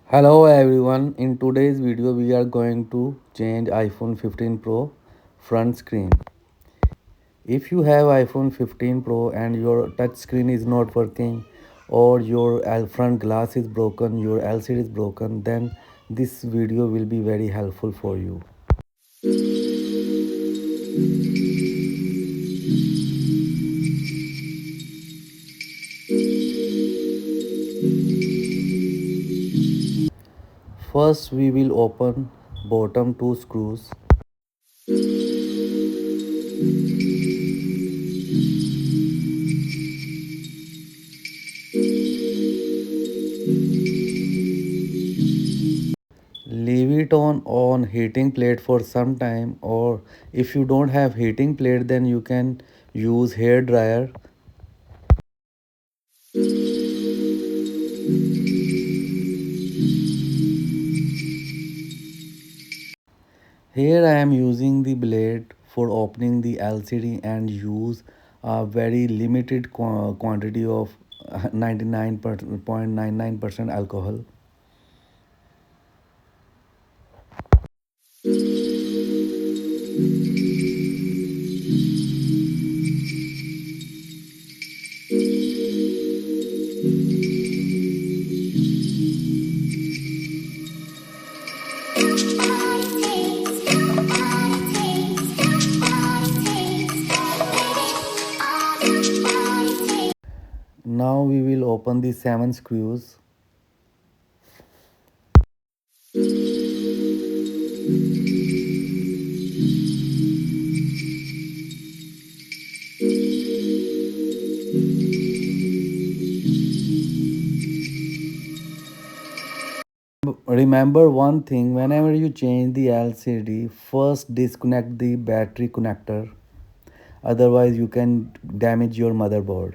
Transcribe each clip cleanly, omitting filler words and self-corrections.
Hello everyone, in today's video we are going to change iPhone 15 Pro front screen. If you have iPhone 15 Pro and your touch screen is not working or your front glass is broken, your LCD is broken, then this video will be very helpful for you. First we will open bottom two screws. Leave it on heating plate for some time, or if you don't have heating plate then you can use hair dryer. Here I am using the blade for opening the LCD and use a very limited quantity of 99.99% alcohol. Now we will open the 7 screws. Remember one thing, whenever you change the LCD, first disconnect the battery connector, otherwise you can damage your motherboard.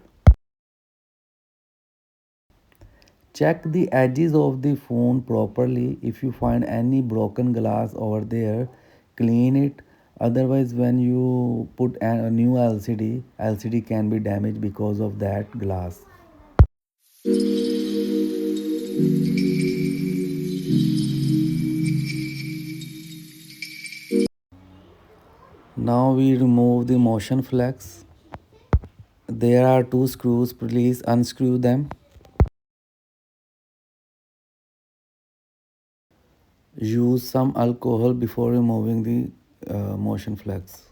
Check the edges of the phone properly. If you find any broken glass over there, clean it. Otherwise, when you put a new LCD can be damaged because of that glass. Now we remove the motion flex. There are two screws, please unscrew them. Use some alcohol before removing the motion flex.